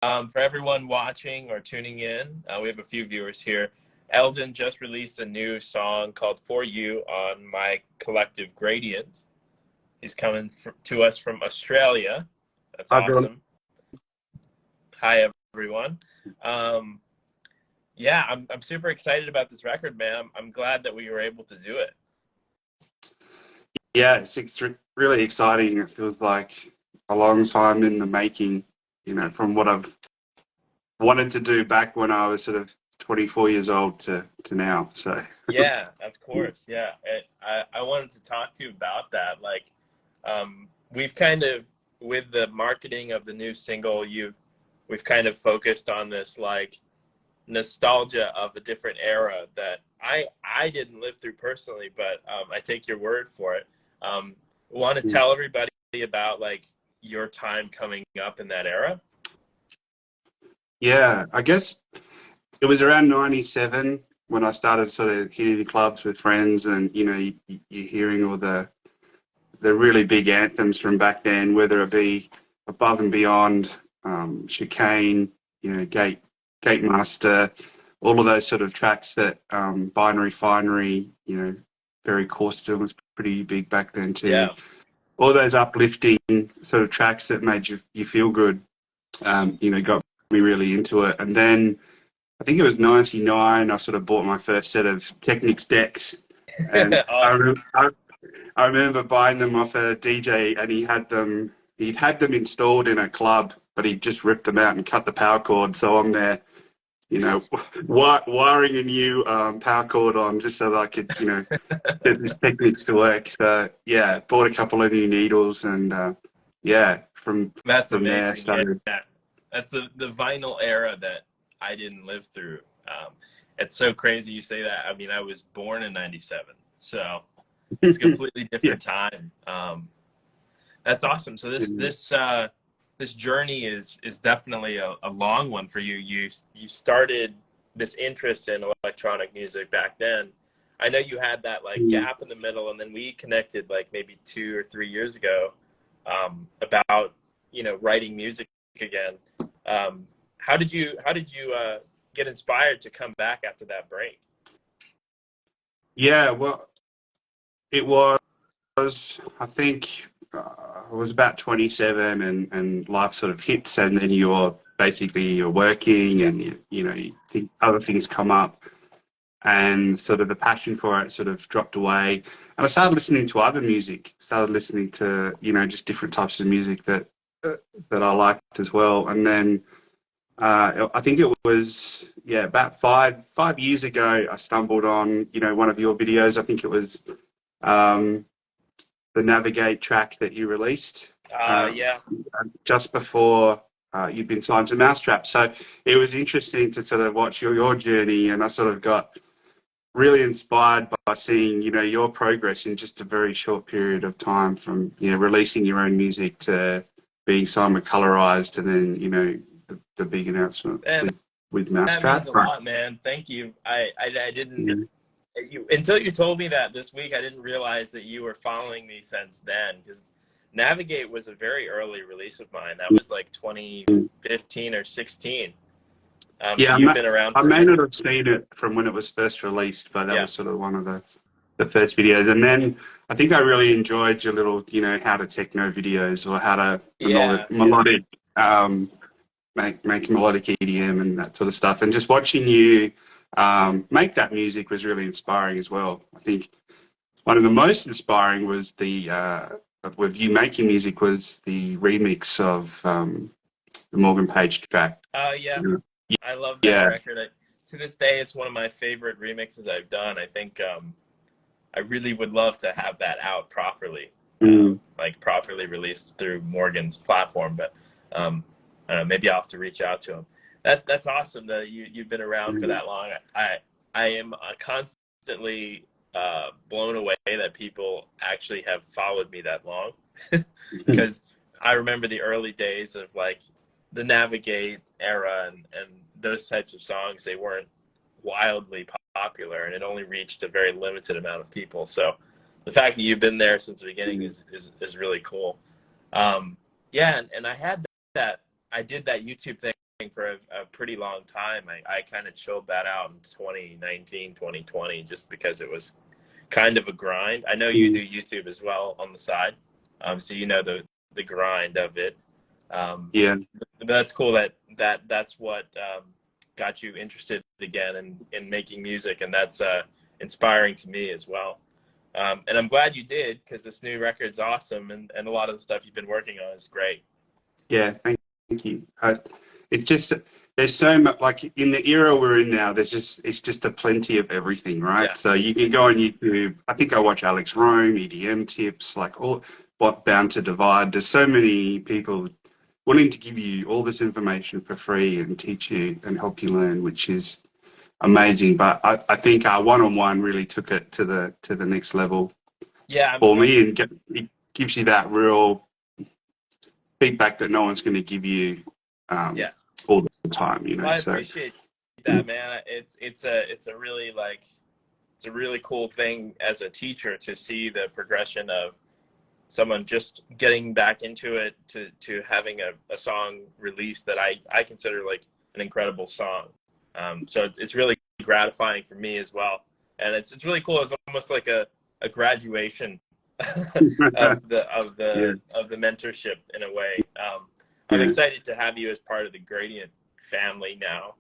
For everyone watching or tuning in, we have a few viewers here. ELDEN just released a new song called For You on my collective Graydient. He's coming to us from Australia. That's Hi, everyone. awesome. Hi, everyone. Yeah, I'm super excited about this record, man. I'm glad that we were able to do it. Yeah, it's really exciting. It feels like a long time in the making, from what I've wanted to do back when I was sort of 24 years old to now. So, Yeah, of course. Yeah. I wanted to talk to you about that. Like, we've kind of, with the marketing of the new single, we've kind of focused on this like nostalgia of a different era that I didn't live through personally, but I take your word for it. Want to tell everybody about like your time coming up in that era? yeah, I guess it was around 97 when I started sort of hitting the clubs with friends and, you're hearing all the really big anthems from back then, whether it be Above and Beyond, Chicane, Gate Master, all of those sort of tracks that Binary Finery, Very Causton was pretty big back then too. Yeah. All those uplifting sort of tracks that made you feel good, got me really into it. And then I think it was 99, I sort of bought my first set of Technics decks. And Awesome. I remember buying them off a DJ, and he'd had them installed in a club, but he just ripped them out and cut the power cord. So I'm there, wiring a new power cord on just so that I could, get this Technics to work. So yeah, bought a couple of new needles, and from That's there amazing. started. Yeah. That's the vinyl era that I didn't live through. It's so crazy you say that. I mean, I was born in 97, so it's a completely Yeah. different time. That's awesome. So this journey is definitely a long one for you. You started this interest in electronic music back then. I know you had that like gap in the middle, and then we connected like maybe 2 or 3 years ago about writing music again. How did you get inspired to come back after that break? Yeah, well, it was, I think, I was about 27, and life sort of hits, and then you're working, and you think other things come up, and sort of the passion for it sort of dropped away. And I started listening to other music, started listening to, just different types of music that I liked as well. And then I think it was, about five years ago, I stumbled on, one of your videos. I think it was the Navigate track that you released Yeah. just before you'd been signed to Mousetrap. So it was interesting to sort of watch your journey, and I sort of got really inspired by seeing, your progress in just a very short period of time, from, releasing your own music to being signed with Colorized, and then, the big announcement Man, with that Mousetrap. means a lot, man. Thank you. I didn't until you told me that this week. I didn't realize that you were following me since then, because Navigate was a very early release of mine. That was like 2015 or 16. So Yeah, you've been around I for a may not minute. have seen it from when it was first released, but that Yeah. was sort of one of the first videos. And then I think I really enjoyed your little, how to techno videos, or how to Yeah. melodic make melodic EDM and that sort of stuff. And just watching you make that music was really inspiring as well. I think one of the most inspiring was with you making music was the remix of the Morgan Page track. Yeah. I love that Yeah. record. To this day, it's one of my favorite remixes I've done. I think I really would love to have that out properly, like properly released through Morgan's platform. But I don't know, maybe I'll have to reach out to him. That's awesome that you've been around for that long. I am constantly blown away that people actually have followed me that long, because I remember the early days of like the Navigate era and those types of songs. They weren't wildly popular, and it only reached a very limited amount of people. So the fact that you've been there since the beginning is really cool. Yeah, and I had that. I did that YouTube thing for a pretty long time. I kind of chilled that out in 2019, 2020, just because it was kind of a grind. I know you do YouTube as well on the side, so you know the grind of it. Yeah. But that's cool that's what got you interested again in making music, and that's inspiring to me as well. And I'm glad you did, because this new record's awesome, and a lot of the stuff you've been working on is great. Yeah, thank you. It's just, there's so much, like in the era we're in now, it's just a plenty of everything, right? Yeah. So you can go on YouTube. I think I watch Alex Rome, EDM tips, like all what Bound to Divide. There's so many people wanting to give you all this information for free and teach you and help you learn, which is amazing. But I think our one-on-one really took it to the next level. Yeah, for me, and it gives you that real feedback that no one's going to give you all the time, you know. Well, I appreciate that, man. It's a really cool thing as a teacher to see the progression of someone just getting back into it to having a song released that I consider like an incredible song. So it's really gratifying for me as well, and it's really cool. It's almost like a graduation of the mentorship in a way. I'm excited to have you as part of the Graydient family now.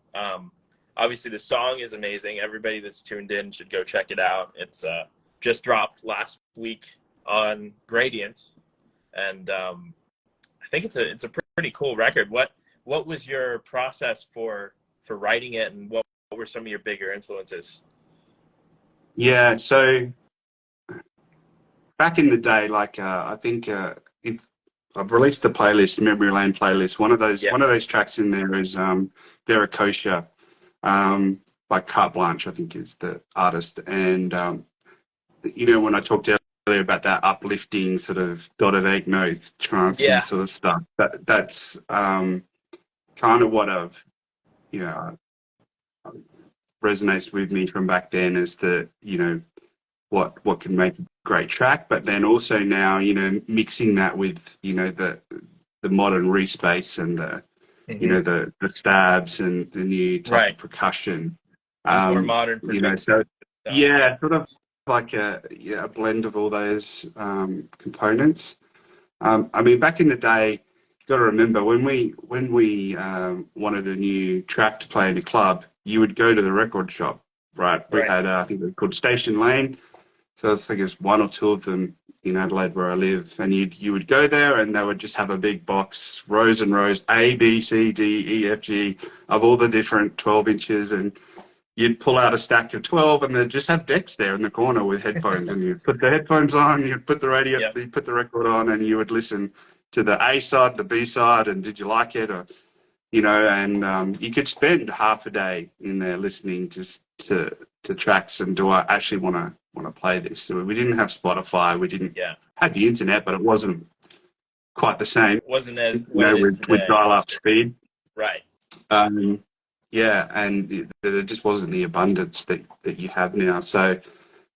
Obviously the song is amazing. Everybody that's tuned in should go check it out. It's just dropped last week on Graydient, and I think it's a pretty cool record. What was your process for writing it, and what were some of your bigger influences? Yeah, so back in the day, like I think I've released the playlist, Memory Lane playlist. One of those tracks in there is Veracosha, by Carte Blanche, I think is the artist. And you know, when I talked earlier about that uplifting sort of dotted egg notes, trancey sort of stuff, that's kind of what resonates with me from back then, as to, you know, what can make a great track. But then also now, you know, mixing that with, you know, the modern respace and the you know, the stabs and the new type of percussion, more modern, you know, so sort of like a blend of all those components. I mean, back in the day, you got to remember when we wanted a new track to play in a club, you would go to the record shop, right? We had I think they're called Station Lane. So I think there's one or two of them in Adelaide where I live, and you would go there and they would just have a big box, rows and rows, A, B, C, D, E, F, G, of all the different 12 inches, and you'd pull out a stack of 12 and they'd just have decks there in the corner with headphones, and you'd put the headphones on, you'd put the radio, you'd put the record on, and you would listen to the A side, the B side, and did you like it, or, you know, and you could spend half a day in there listening just to tracks, and do I actually want to play this? So we didn't have Spotify, we didn't have the internet, but it wasn't quite the same. It wasn't as with dial-up speed, right? And there just wasn't the abundance that you have now. So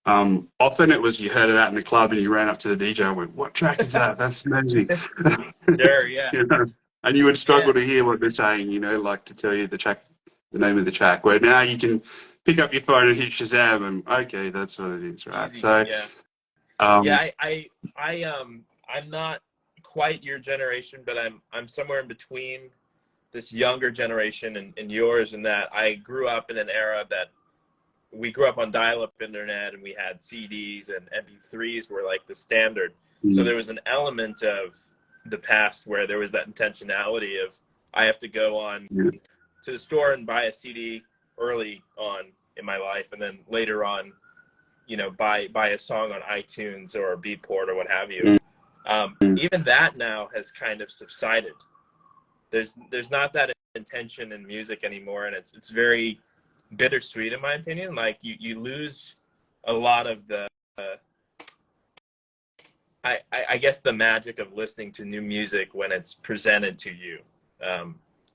often it was, you heard it out in the club and you ran up to the DJ and went, "What track is that? That's amazing." Sure, yeah. You know? And you would struggle to hear what they're saying, you know, like to tell you the name of the track. Where now you can pick up your phone and hit Shazam, and okay, that's what it is, right? Easy, so I'm not quite your generation, but I'm somewhere in between this younger generation and yours, in that I grew up in an era that we grew up on dial-up internet, and we had CDs, and MP3s were like the standard. So there was an element of the past where there was that intentionality of, I have to go on to the store and buy a CD early on in my life, and then later on, you know, buy a song on iTunes or Beatport or what have you. Even that now has kind of subsided. There's not that intention in music anymore, and it's very bittersweet, in my opinion. Like you lose a lot of the I guess the magic of listening to new music when it's presented to you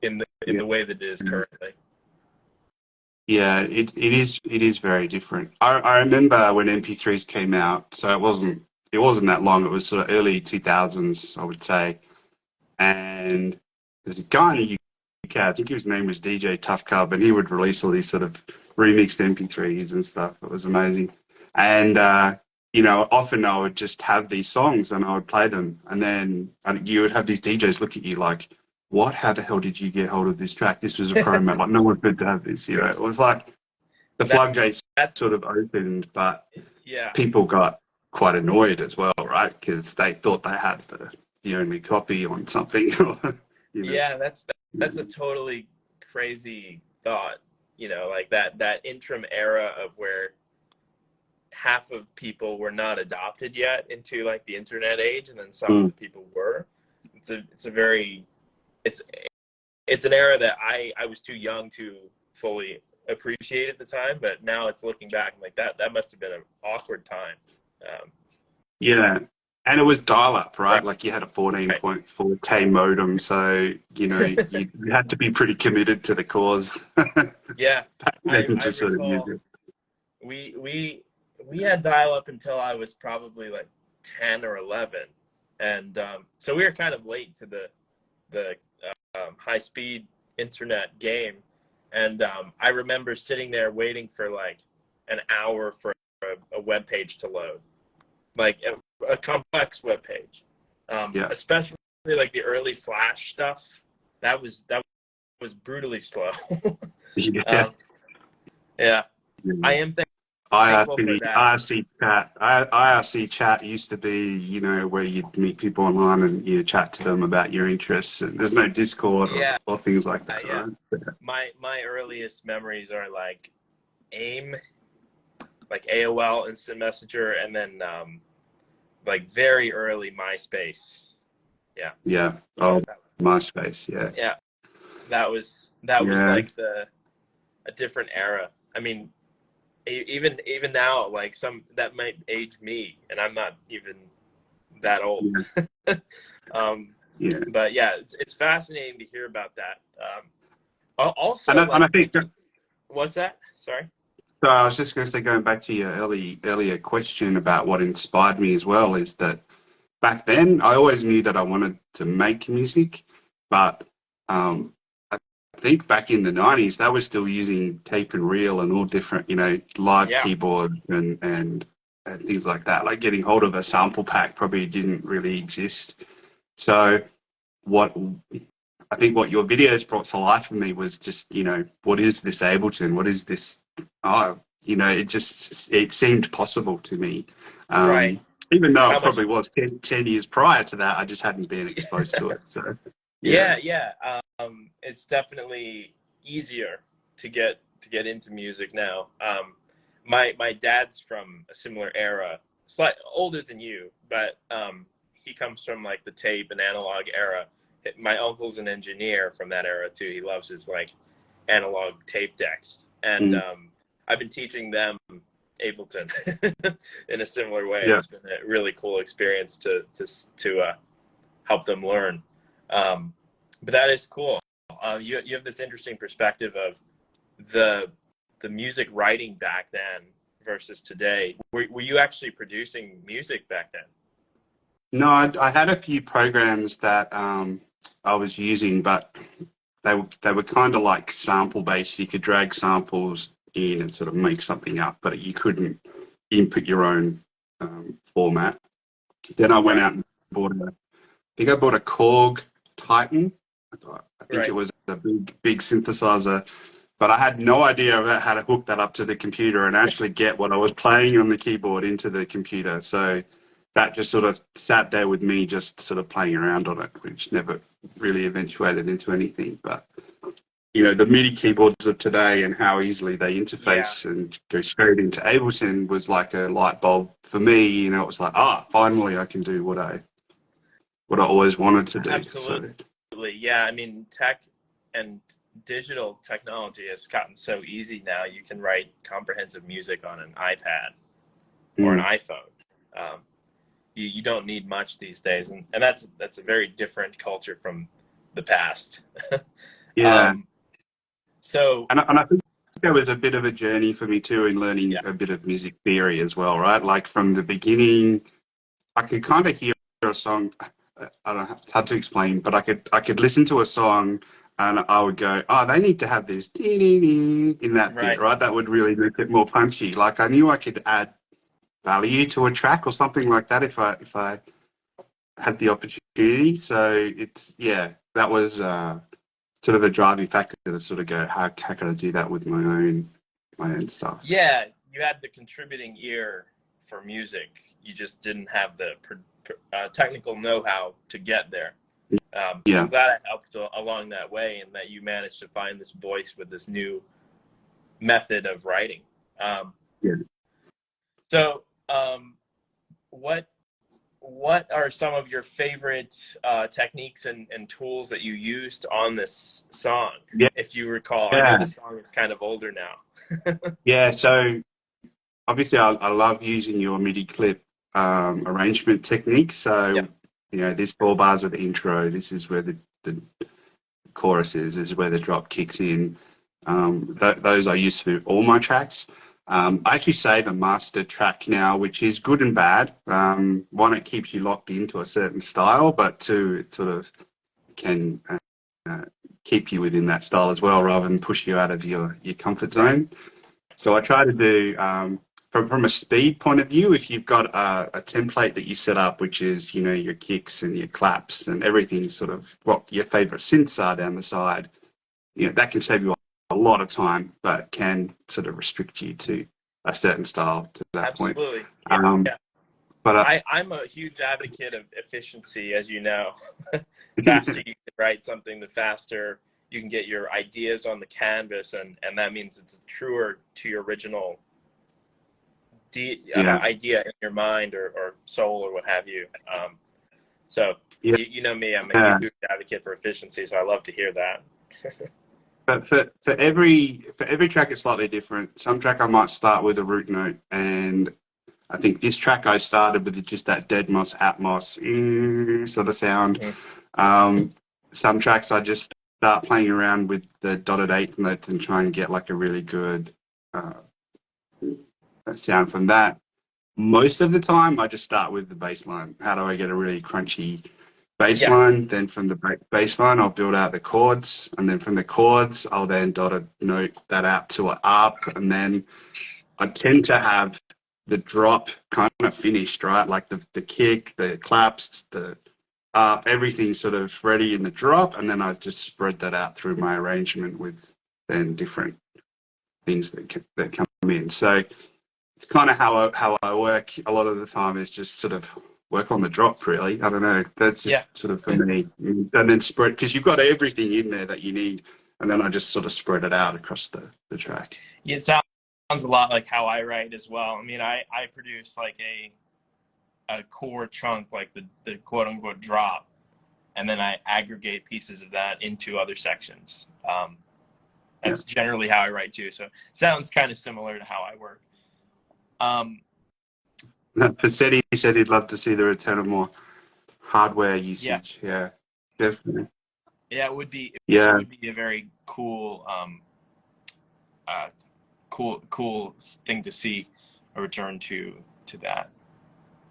in the way that it is currently. Yeah, it is very different. I remember when MP3s came out, so it wasn't that long. It was sort of early 2000s, I would say. And there's a guy on cat. I think his name was DJ Tough Cub, and he would release all these sort of remixed MP3s and stuff. It was amazing. And, you know, often I would just have these songs and I would play them. And then you would have these DJs look at you like, what? How the hell did you get hold of this track? This was a promo. Like, no one's meant to have this, you know. It was like the floodgates sort of opened, but yeah, people got quite annoyed as well, right? Because they thought they had the only copy on something. You know? Yeah, that's a totally crazy thought, you know, like that interim era of where half of people were not adopted yet into like the internet age, and then some of the people were. It's an era that I was too young to fully appreciate at the time, but now it's looking back, I'm like that must have been an awkward time. Yeah. And it was dial-up, right? Like you had a 14.4K modem, so you know you had to be pretty committed to the cause. Yeah, I sort of recall we had dial-up until I was probably like 10 or 11, and so we were kind of late to the high-speed internet game, and I remember sitting there waiting for like an hour for a web page to load. Like a complex web page, especially like the early Flash stuff. That was brutally slow. Yeah. Yeah, I am thankful for that. IRC chat used to be, you know, where you'd meet people online and you chat to them about your interests. And there's no Discord or things like that. Yeah. Right? My earliest memories are like AIM, like AOL Instant Messenger, and then like very early MySpace. Yeah. Yeah. Oh, MySpace. Yeah. Yeah. That was like a different era. I mean, even now, like that might age me, and I'm not even that old. Yeah. But yeah, it's fascinating to hear about that. Also, and I think what's that? Sorry. So I was just going to say, going back to your earlier question about what inspired me as well, is that back then I always knew that I wanted to make music, but I think back in the 90s they were still using tape and reel and all different, you know, live keyboards and things like that. Like getting hold of a sample pack probably didn't really exist. So what your videos brought to life for me was just, you know, what is this Ableton? What is this? You know, it seemed possible to me. Right. Even though it probably was 10 years prior to that, I just hadn't been exposed to it. So yeah. It's definitely easier to get into music now. My dad's from a similar era, slightly older than you, but he comes from like the tape and analog era. My uncle's an engineer from that era too. He loves his like analog tape decks, and I've been teaching them Ableton in a similar way. Yeah. It's been a really cool experience to help them learn. But that is cool. You have this interesting perspective of the music writing back then versus today. Were you actually producing music back then? No, I had a few programs that I was using, but they were kind of like sample based. You could drag samples in and sort of make something up, but you couldn't input your own format. Then I went out and bought I bought a Korg Titan. I think it was a big synthesizer, but I had no idea about how to hook that up to the computer and actually get what I was playing on the keyboard into the computer. So that just sort of sat there with me, just sort of playing around on it, which never really eventuated into anything. But you know, the MIDI keyboards of today and how easily they interface and go straight into Ableton was like a light bulb for me. You know, it was like, finally I can do what I always wanted to do. Absolutely. So. Yeah, I mean, tech and digital technology has gotten so easy now. You can write comprehensive music on an iPad or an iPhone. You don't need much these days, and that's a very different culture from the past. Yeah. So, and I think there was a bit of a journey for me too in learning a bit of music theory as well, right? Like from the beginning, I could kind of hear a song. I don't know, it's hard to explain, but I could listen to a song and I would go, oh, they need to have this in that bit, Right. right? That would really make it more punchy. Like I knew I could add value to a track or something like that if I had the opportunity. So it's that was sort of a driving factor to sort of go, how can I do that with my own stuff? Yeah, you had the contributing ear for music. You just didn't have the technical know-how to get there. I'm Yeah, glad I helped along that way, and that you managed to find this voice with this new method of writing. Um, yeah. so, what are some of your favorite techniques and tools that you used on this song? Yeah, If you recall, I know yeah, the song is kind of older now. yeah. So obviously, I love using your MIDI clip arrangement technique. So, Yep. there's 4 bars of the intro. This is where the chorus is. This is where the drop kicks in. Those I use for all my tracks. I actually save a master track now, which is good and bad. One, it keeps you locked into a certain style, but two, it sort of can keep you within that style as well, rather than push you out of your comfort Right. zone. So I try to do, from a speed point of view, if you've got a template that you set up, which is, your kicks and your claps and everything, sort of what your favorite synths are down the side, that can save you a lot of time, but can sort of restrict you to a certain style to that point. Absolutely. Yeah. Um, Yeah. but I'm a huge advocate of efficiency, as you know. The faster you can write something, the faster you can get your ideas on the canvas, and that means it's truer to your original yeah, idea in your mind or soul or what have you. So yeah, you know me, I'm a yeah. huge advocate for efficiency, so I love to hear that. But for every track, it's slightly different. Some track I might start with a root note, and I think this track I started with just that dead moss, atmos sort of sound. Mhm. Um, some tracks I just start playing around with the dotted eighth notes and try and get like a really good uh, sound from that. Most of the time, I just start with the bass line. How do I get a really crunchy bass Yeah. line? Then from the bass line, I'll build out the chords. And then from the chords, I'll then dotted note that out to an up. And then I tend to have the drop kind of finished, right? Like the kick, the claps, the up, everything sort of ready in the drop. And then I just spread that out through my arrangement with then different things that come in. So it's kind of how I work a lot of the time, is just sort of work on the drop, really. I don't know. That's Yeah. just sort of for me. And then spread, because you've got everything in there that you need. And then I just sort of spread it out across the track. It sounds a lot like how I write as well. I mean, I produce like a core chunk, like the quote unquote drop, and then I aggregate pieces of that into other sections. Yeah. That's generally how I write too. So it sounds kind of similar to how I work. Um, Pacetti said he'd love to see the return of more hardware yeah, usage. Yeah, definitely. yeah, it would be Yeah, a very cool, cool thing to see a return to that.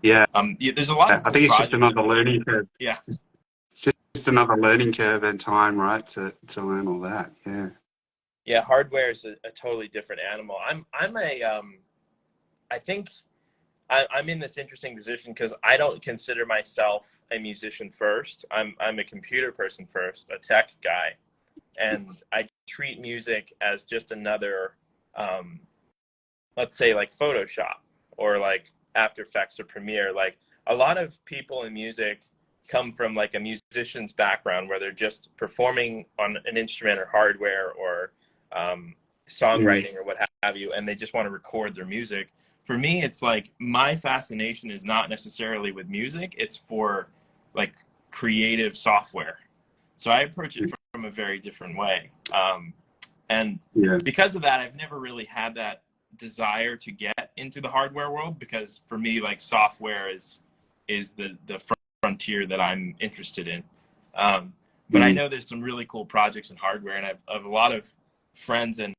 yeah. Yeah, there's a lot of I cool think it's just projects. another learning curve. Yeah, Just another learning curve and time, right, to learn all that. Yeah. yeah, hardware is a totally different animal. I think I'm in this interesting position because I don't consider myself a musician first. I'm a computer person first, a tech guy, and I treat music as just another, let's say like Photoshop or like After Effects or Premiere. Like a lot of people in music come from like a musician's background where they're just performing on an instrument or hardware or Mm. songwriting or what have you, and they just want to record their music. For me, it's like my fascination is not necessarily with music, it's for like creative software. So I approach it from a very different way. And Yeah. because of that, I've never really had that desire to get into the hardware world, because for me, like software is the frontier that I'm interested in. But I Mm. know there's some really cool projects in hardware, and I have a lot of friends and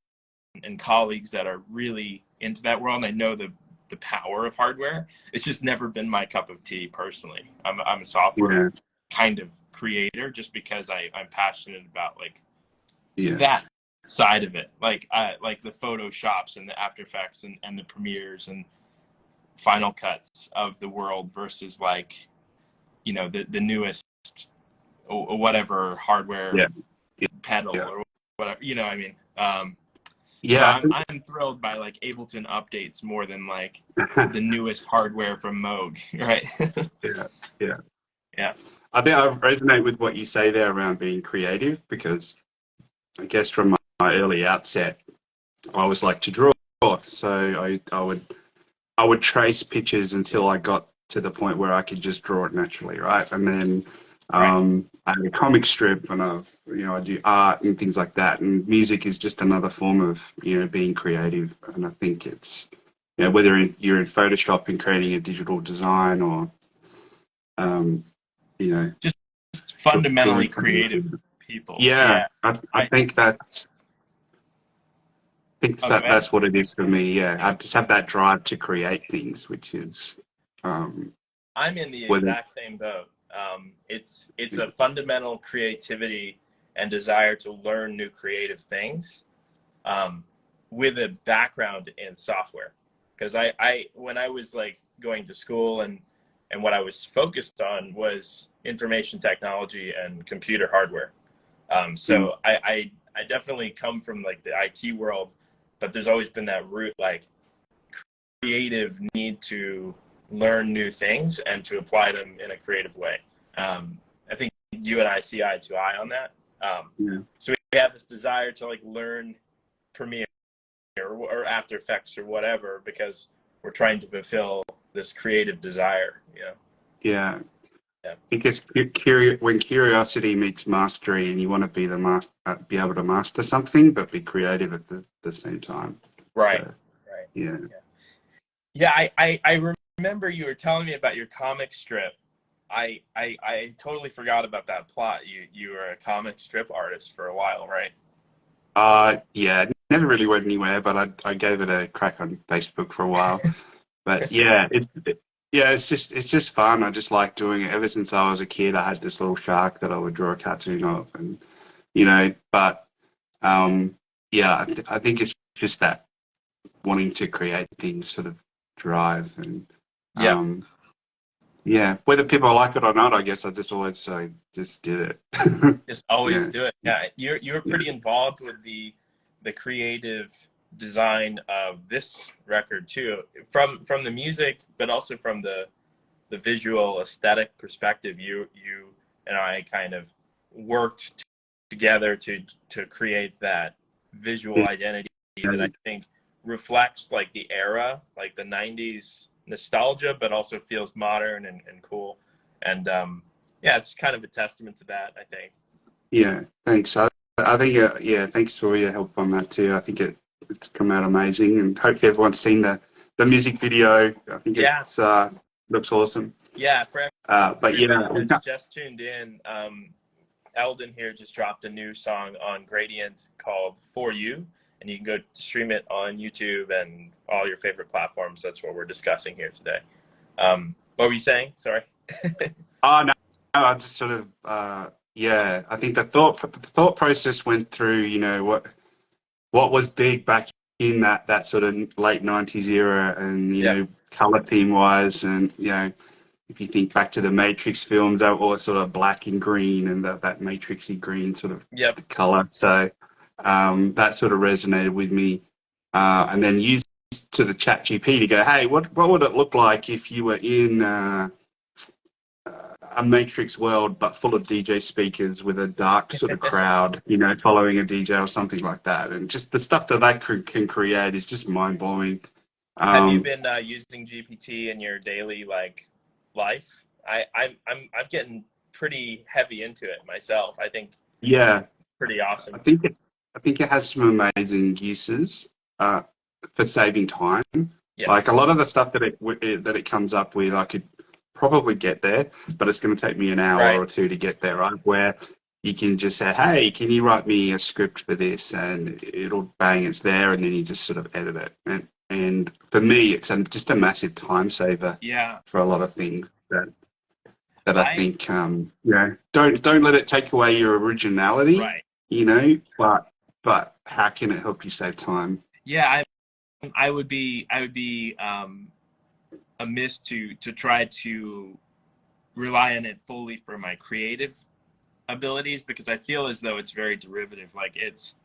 colleagues that are really into that world. And I know the power of hardware. It's just never been my cup of tea personally. I'm a software Yeah. kind of creator just because I'm passionate about like that side of it, like the Photoshops and the After Effects and the Premieres and Final Cuts of the world versus like, you know, the newest or whatever hardware pedal or whatever, you know what I mean? So I'm thrilled by like Ableton updates more than like the newest hardware from Moog, right? Yeah. I think I resonate with what you say there around being creative, because I guess from my early outset, I always like to draw. So I would trace pictures until I got to the point where I could just draw it naturally, right? And then I have a comic strip, and I do art and things like that. And music is just another form of, you know, being creative. And I think it's, you know, whether you're in Photoshop and creating a digital design, or you know, just fundamentally creative people. I think that's that's what it is for me. Yeah, I just have that drive to create things, which is. I'm in the exact same boat. It's a fundamental creativity and desire to learn new creative things, with a background in software. Because I when I was like going to school and what I was focused on was information technology and computer hardware. So I definitely come from like the IT world, but there's always been that root, like creative need to learn new things and to apply them in a creative way. I think you and I see eye to eye on that. So we have this desire to like learn Premiere or After Effects or whatever, because we're trying to fulfill this creative desire, you know? Yeah. Because when curiosity meets mastery, and you want to be be able to master something, but be creative at the same time. Right. So, right. Yeah. I remember you were telling me about your comic strip. I totally forgot about that plot. You were a comic strip artist for a while, right? Yeah, it never really went anywhere, but I gave it a crack on Facebook for a while. But yeah, it's just fun. I just like doing it. Ever since I was a kid, I had this little shark that I would draw a cartoon of, and you know. But yeah, I think it's just that wanting to create things sort of drive, and yeah, whether people like it or not, I guess I just always just did it. Just always do it. Yeah, you're pretty involved with the creative design of this record too, from the music, but also from the visual aesthetic perspective. You and I kind of worked together to create that visual identity that I think reflects like the era, like the 90s nostalgia, but also feels modern and cool. And yeah, it's kind of a testament to that, I think. Yeah, thanks. I think thanks for your help on that too. I think it's come out amazing, and hopefully everyone's seen the music video. I think it's looks awesome. Yeah, for but that's just tuned in. ELDEN here just dropped a new song on Graydient called For You, and you can go stream it on YouTube and all your favorite platforms. That's what we're discussing here today. What were you saying? Sorry. Oh no, I just sort of I think the thought process went through, you know, what was big back in that sort of late 90s era, and you know, color theme wise, and you know, if you think back to the Matrix films, they were all sort of black and green, and that matrixy green sort of color. So that sort of resonated with me, and then used to the ChatGPT to go, hey, what would it look like if you were in a Matrix world, but full of DJ speakers with a dark sort of crowd, you know, following a DJ or something like that. And just the stuff that can create is just mind blowing. Have you been using GPT in your daily life? I'm getting pretty heavy into it myself. I think pretty awesome. I think it has some amazing uses for saving time. Yes. Like a lot of the stuff that it comes up with, I could probably get there, but it's going to take me an hour or two to get there, right? Where you can just say, hey, can you write me a script for this? And it'll bang, it's there, and then you just sort of edit it. And for me, it's just a massive time saver for a lot of things that I think, don't let it take away your originality, you know, but but how can it help you save time? Yeah, I would be amiss to try to rely on it fully for my creative abilities, because I feel as though it's very derivative. Like, it's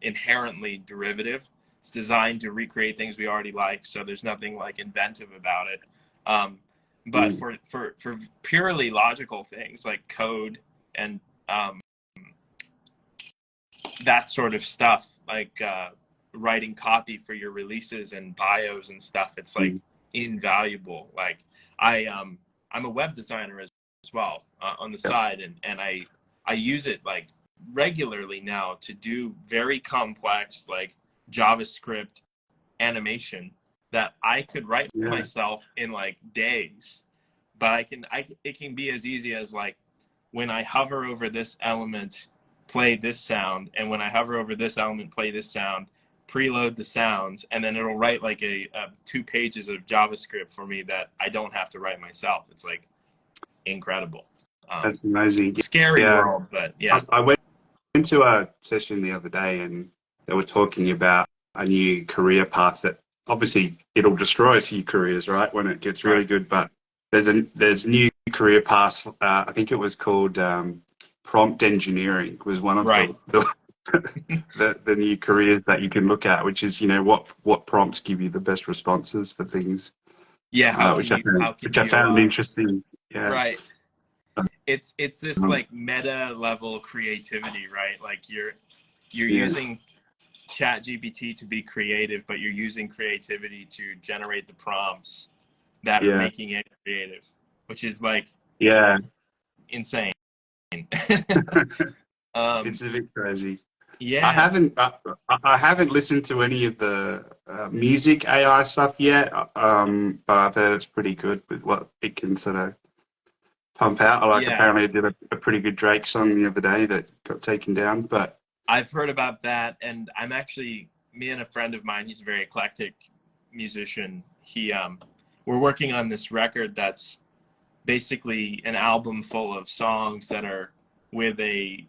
inherently derivative. It's designed to recreate things we already like, so there's nothing like inventive about it. But Mm. for purely logical things like code and that sort of stuff, like writing copy for your releases and bios and stuff, it's like Mm. invaluable. Like, I'm a web designer as well, on the Yep. side, and I use it like regularly now to do very complex like JavaScript animation that I could write Yeah. myself in like days. But it can be as easy as like, when I hover over this element, play this sound, and when I hover over this element, play this sound, preload the sounds, and then it'll write like a 2 pages of JavaScript for me that I don't have to write myself. It's like incredible. That's amazing. Scary Yeah. world, but yeah. I went into a session the other day and they were talking about a new career path that obviously it'll destroy a few careers, right, when it gets really Right. good. But there's new career paths. I think it was called prompt engineering was one of Right. the new careers that you can look at, which is, you know, what prompts give you the best responses for things, Yeah, which I you found interesting. Yeah. right. It's this Um, like meta level creativity, right? Like, you're yeah. using chat GPT to be creative, but you're using creativity to generate the prompts that are Yeah. making it creative, which is like Yeah. insane. It's a bit crazy. I Yeah, haven't I haven't listened to any of the music AI stuff yet, but I've heard it's pretty good with what it can sort of pump out. Like, yeah. apparently, I did a pretty good Drake song the other day that got taken down. But I've heard about that, and I'm actually, me and a friend of mine, he's a very eclectic musician. We're working on this record that's basically an album full of songs that are with a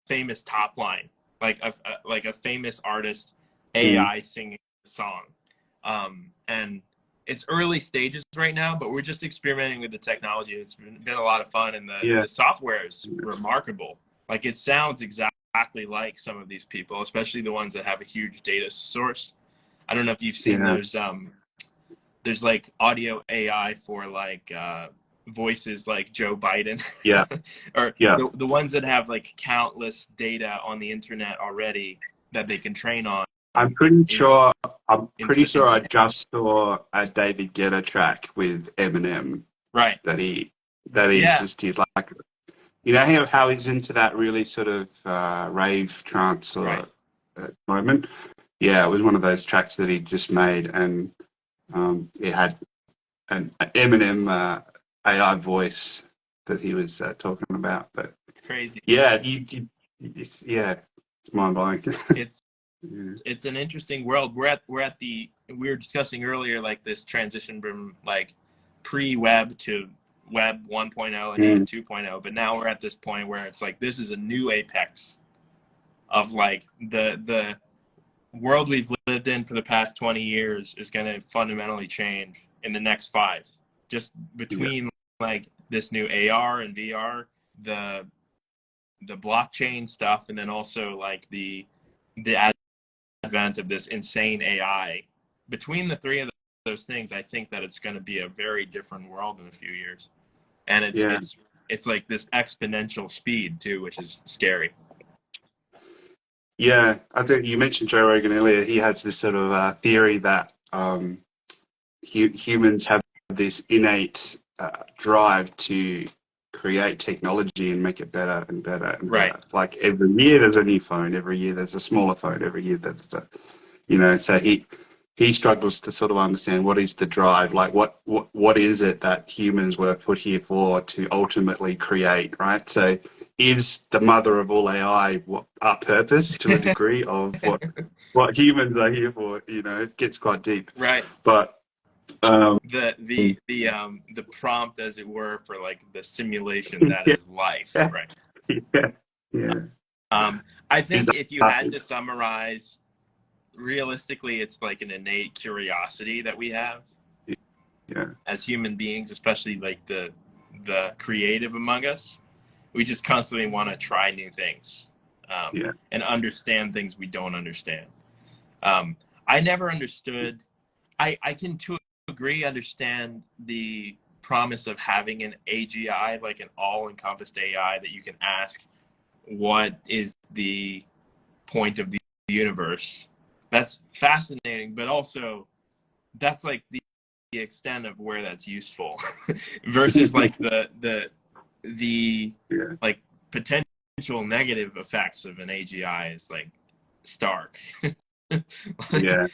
famous top line, like a famous artist mm, AI singing the song. And it's early stages right now, but we're just experimenting with the technology. It's been a lot of fun, and yeah, the software is remarkable. Like, it sounds exactly like some of these people, especially the ones that have a huge data source. I don't know if you've seen yeah, those. There's like audio AI for like voices like Joe Biden, yeah, or yeah. the ones that have like countless data on the internet already that they can train on I'm pretty is sure. I'm pretty sure I insane. just saw a David Guetta track with Eminem Right. that he Yeah. just did. Like, you know how he's into that really sort of rave trance Right. or moment. Yeah, it was one of those tracks that he just made, and it had an Eminem AI voice that he was talking about. But It's crazy. yeah, yeah, it's mind blowing. It's Yeah. it's an interesting world. We were discussing earlier, like, this transition from like pre-web to web 1.0 and even Mm, 2.0, but now we're at this point where it's like, this is a new apex of like the world we've lived in for the past 20 years is going to fundamentally change in the next 5, just yeah, between like this new AR and VR, the blockchain stuff, and then also like the advent of this insane AI. Between the three of those things, I think that it's going to be a very different world in a few years, and yeah, it's like this exponential speed too, which is scary. yeah. I think you mentioned Joe Rogan earlier. He has this sort of theory that humans have this innate drive to create technology and make it better and better and Right. better. Like, every year there's a new phone, every year there's a smaller phone, every year there's a, you know. So he struggles to sort of understand what is the drive, like what is it that humans were put here for to ultimately create, right? So is the mother of all AI our purpose to a degree of what humans are here for? You know, it gets quite deep, Right. but um, The prompt, as it were, for like the simulation that yeah, is life. Right. yeah, yeah, Um, I Is think if you that had to summarize, realistically, it's like an innate curiosity that we have yeah, as human beings, especially like the creative among us. We just constantly want to try new things, yeah, and understand things we don't understand. I never understood. I can to a degree understand the promise of having an AGI, like an all-encompassed AI that you can ask, what is the point of the universe? That's fascinating, but also that's like the extent of where that's useful versus like the yeah, like potential negative effects of an AGI is like stark. yeah.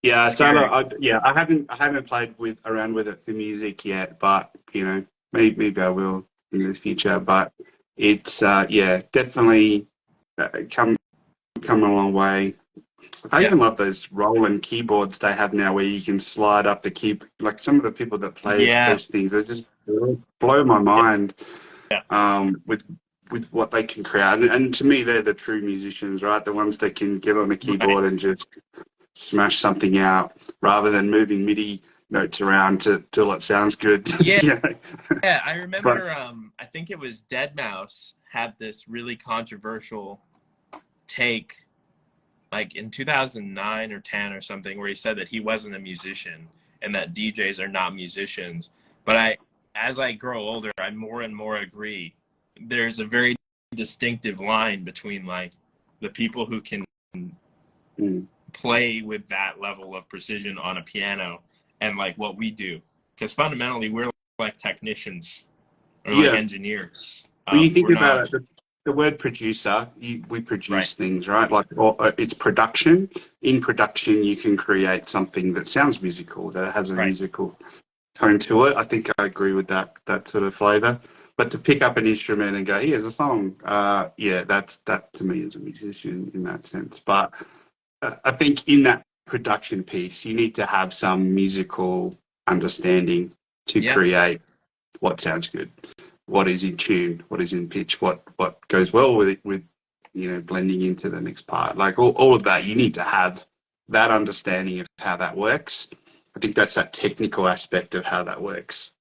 Yeah, so Scary. yeah, I haven't played with around with it for music yet, but you know, maybe I will in the future. But it's yeah, definitely come a long way. I Yeah. even love those Roland keyboards they have now, where you can slide up the key. Like some of the people that play Yeah. those things, they just blow my Yeah. mind Yeah. with what they can create. And to me, they're the true musicians, right? The ones that can get on the Right. keyboard and just smash something out rather than moving MIDI notes around till it sounds good. Yeah. Yeah. Yeah. I But remember, I think it was Deadmau5 had this really controversial take like in 2009 or 10 or something, where he said that he wasn't a musician and that DJs are not musicians. But as I grow older, I more and more agree. There's a very distinctive line between like the people who can mm, play with that level of precision on a piano and like what we do. Because fundamentally, we're like technicians or like yeah, engineers. when you think We're not, about it, the word producer, we right, produce things, right? Like it's production. In production, you can create something that sounds musical, that has a right. musical tone to it. I think I agree with that sort of flavor. But to pick up an instrument and go, here's a song, yeah, that to me is a musician in that sense. But I think in that production piece, you need to have some musical understanding to Yeah, create what sounds good, what is in tune, what is in pitch, what goes well with you know blending into the next part. Like all of that, you need to have that understanding of how that works. I think that's that technical aspect of how that works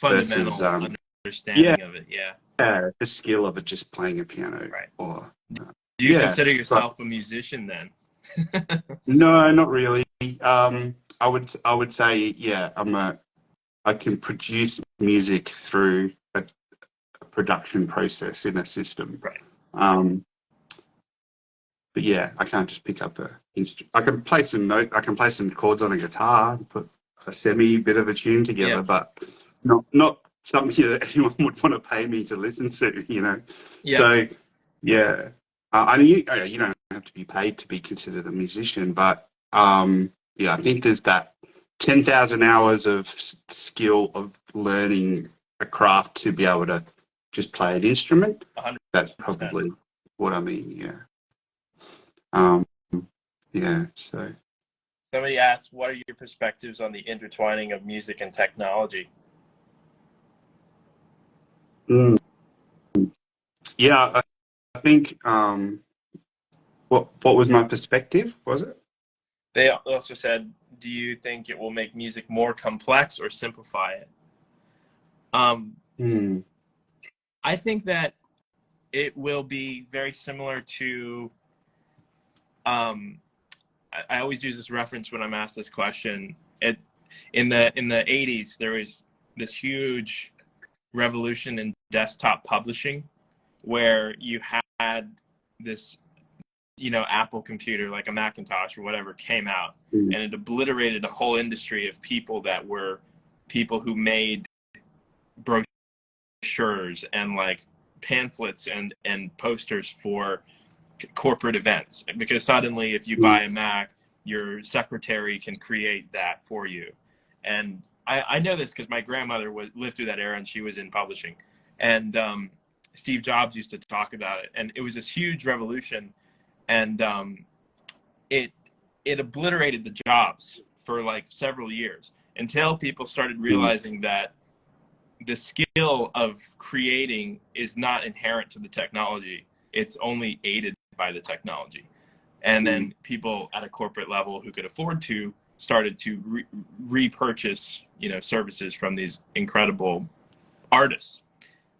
versus fundamental yeah, understanding of it. Yeah, the skill of it just playing a piano right. or Do you yeah. consider But yourself a musician then? no, not really. I would say yeah, I can produce music through a production process in a system. Right. Um, but yeah, I can't just pick up a instrument. I can play some chords on a guitar, and put a semi bit of a tune Yeah. together, but not something that anyone would want to pay me to listen to, you know. Yeah. So yeah, you don't have to be paid to be considered a musician, but yeah, I think there's that 10,000 hours of skill of learning a craft to be able to just play an instrument. 100%. That's probably what I mean. Yeah. Um, yeah. So Somebody asked, what are your perspectives on the intertwining of music and technology? mm, yeah, I think what was my perspective? Was it? They also said, do you think it will make music more complex or simplify it? Hmm. I think that it will be very similar to, I always use this reference when I'm asked this question. In the 80s, there was this huge revolution in desktop publishing where you had this, Apple computer, like a Macintosh or whatever, came out, Hmm. and it obliterated a whole industry of people that were people who made brochures and like pamphlets and posters for corporate events, because suddenly if you buy a Mac, your secretary can create that for you. And I know this because my grandmother lived through that era and she was in publishing. And Steve Jobs used to talk about it. And it was this huge revolution. And it obliterated the jobs for like several years until people started Hmm. realizing that the skill of creating is not inherent to the technology. it's only aided by the technology. And then people at a corporate level who could afford to started to repurchase, services from these incredible artists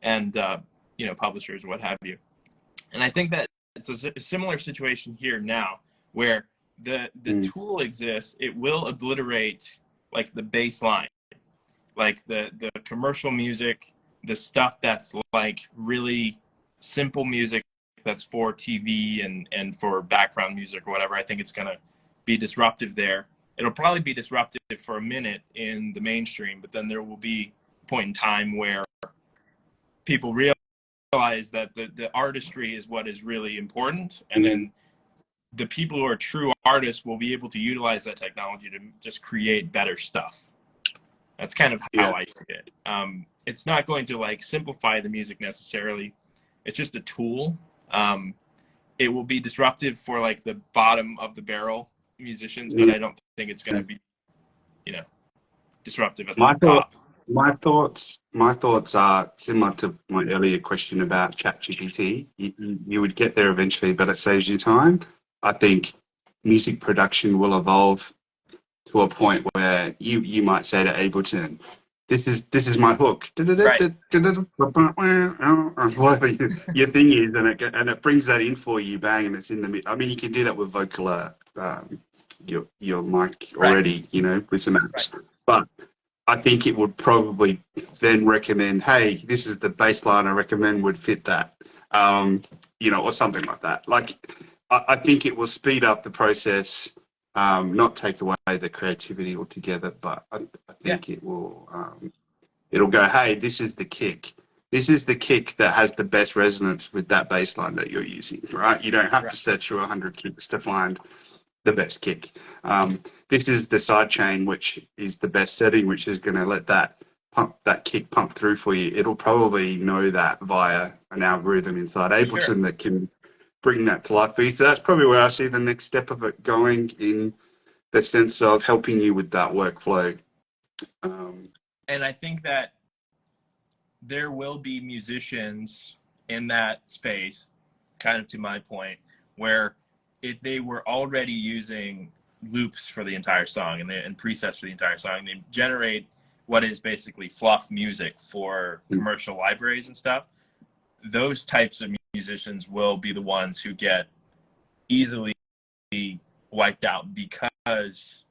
and, publishers, what have you. And I think that it's a similar situation here now, where the tool exists. It will obliterate like the baseline, like the commercial music, the stuff that's like really simple music that's for TV and for background music or whatever. I think it's going to be disruptive there. It'll probably be disruptive for a minute in the mainstream, but then there will be a point in time where people realize that the artistry is what is really important, and then the people who are true artists will be able to utilize that technology to just create better stuff. That's kind of how I see it. It's not going to like simplify the music necessarily. It's just a tool. It will be disruptive for like the bottom of the barrel musicians, but I don't think it's going to be, disruptive at the top. My thoughts are similar to my earlier question about ChatGPT. You would get there eventually, but it saves you time. I think music production will evolve to a point where you might say to Ableton, this is my hook, Right. whatever your thing is, and it brings that in for you, bang, and it's in the. I mean, you can do that with Vocal, your mic already, with some apps, but I think it would probably then recommend, hey, this is the baseline I recommend would fit that, or something like that. Like, I think it will speed up the process, not take away the creativity altogether, but I think it will, it'll go, hey, this is the kick. This is the kick that has the best resonance with that baseline that you're using, right? You don't have to search through 100 kicks to find the best kick. This is the side chain, which is the best setting, which is going to let that kick pump through for you. It'll probably know that via an algorithm inside Ableton that can bring that to life for you. So that's probably where I see the next step of it going, in the sense of helping you with that workflow. And I think that there will be musicians in that space, kind of to my point, where if they were already using loops for the entire song and presets for the entire song, they generate what is basically fluff music for commercial libraries and stuff. Those types of musicians will be the ones who get easily wiped out, because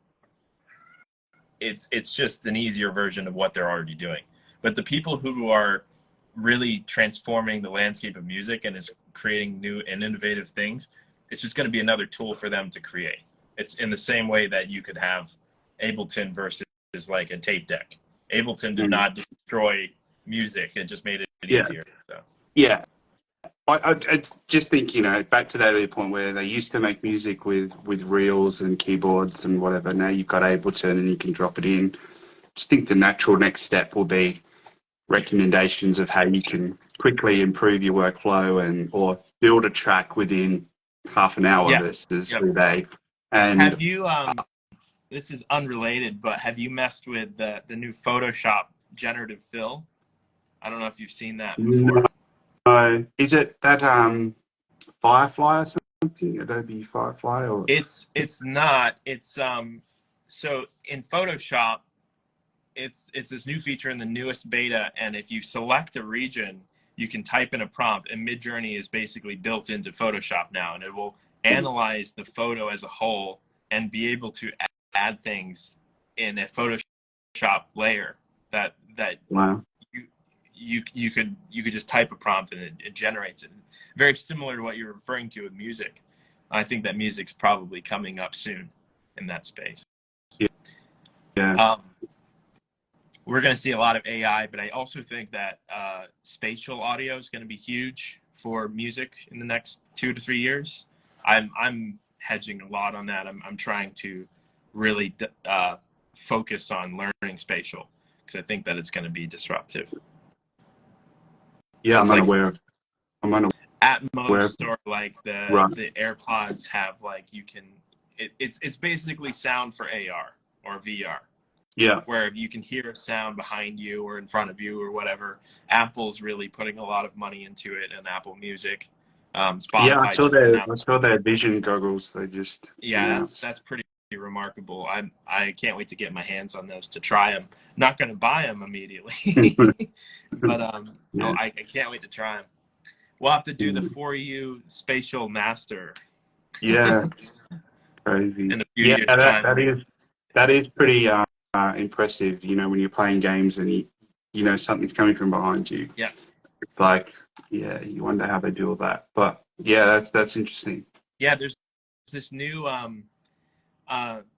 it's just an easier version of what they're already doing. But the people who are really transforming the landscape of music and is creating new and innovative things, it's just going to be another tool for them to create. It's in the same way that you could have Ableton versus like a tape deck. Ableton did not destroy music; it just made it easier. So. Yeah, I just think, back to that earlier point where they used to make music with reels and keyboards and whatever. Now you've got Ableton and you can drop it in. Just think the natural next step will be recommendations of how you can quickly improve your workflow or build a track within half an hour versus a day. And have you this is unrelated, but have you messed with the new Photoshop generative fill? I don't know if you've seen that before. No. Is it that Firefly or something? Adobe Firefly? Or it's not. It's so in Photoshop, it's this new feature in the newest beta, and if you select a region, you can type in a prompt, and Midjourney is basically built into Photoshop now, and it will analyze the photo as a whole and be able to add things in a Photoshop layer that wow. you could just type a prompt and it generates it. Very similar to what you're referring to with music. I think that music's probably coming up soon in that space. Yeah. We're going to see a lot of AI, but I also think that spatial audio is going to be huge for music in the next 2 to 3 years. I'm hedging a lot on that. I'm trying to really focus on learning spatial, because I think that it's going to be disruptive. Yeah, I'm unaware. Atmos or like the AirPods have like it's basically sound for AR or VR. Yeah. Where you can hear a sound behind you or in front of you or whatever. Apple's really putting a lot of money into it, and Apple Music. Yeah, Spotify just went out. I saw their vision goggles. They just Yeah, announced. that's pretty remarkable. I can't wait to get my hands on those to try them. Not going to buy them immediately, but Yeah. I can't wait to try them. We'll have to do the Mm. For You Spatial Master Yeah, crazy. in a few Yeah, years' time. that is pretty impressive. You know, when you're playing games and you know something's coming from behind you. Yeah. It's like, yeah, you wonder how they do all that. But yeah, that's interesting. Yeah, there's this new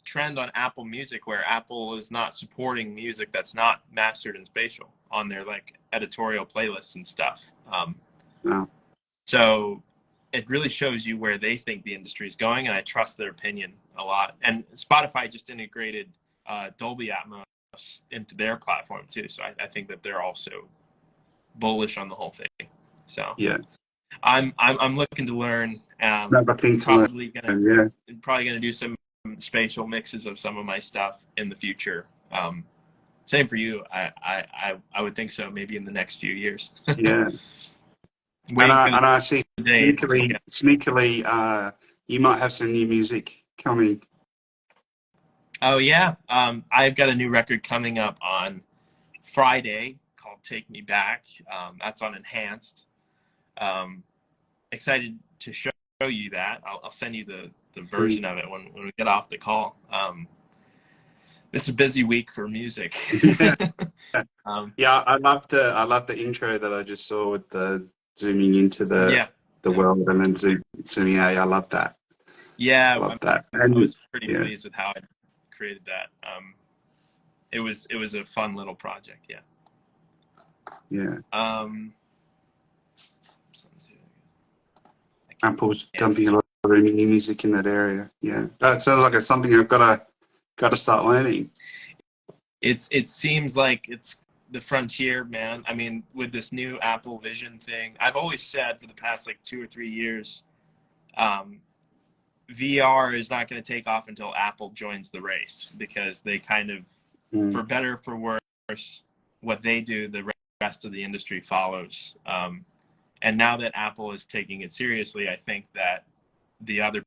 trend on Apple Music where Apple is not supporting music that's not mastered in spatial on their like editorial playlists and stuff. Wow. So it really shows you where they think the industry is going, and I trust their opinion a lot. And Spotify just integrated Dolby Atmos into their platform too, so I think that they're also bullish on the whole thing. So Yeah. I'm looking to learn. Another thing to Probably learn, gonna do some spatial mixes of some of my stuff in the future. Same for you. I would think so. Maybe in the next few years. Yeah. Waiting for And I see the day. sneakily, you might have some new music coming. Oh yeah. I've got a new record coming up on Friday called "Take Me Back." That's on Enhanced. Excited to show you that. I'll send you the version of it when we get off the call. This is a busy week for music. Yeah, I love the intro that I just saw with the zooming into the world and then zooming out. I love that. Yeah, I love that. I was pretty pleased with how I created that. It was a fun little project. Yeah. Yeah. Apple's dumping a lot of new music in that area. Yeah, that sounds like it's something I've got to start learning. It seems like it's the frontier, man. I mean, with this new Apple Vision thing, I've always said for the past like 2 or 3 years, VR is not going to take off until Apple joins the race, because they kind of, for better or for worse, what they do, the rest of the industry follows. And now that Apple is taking it seriously, I think that the other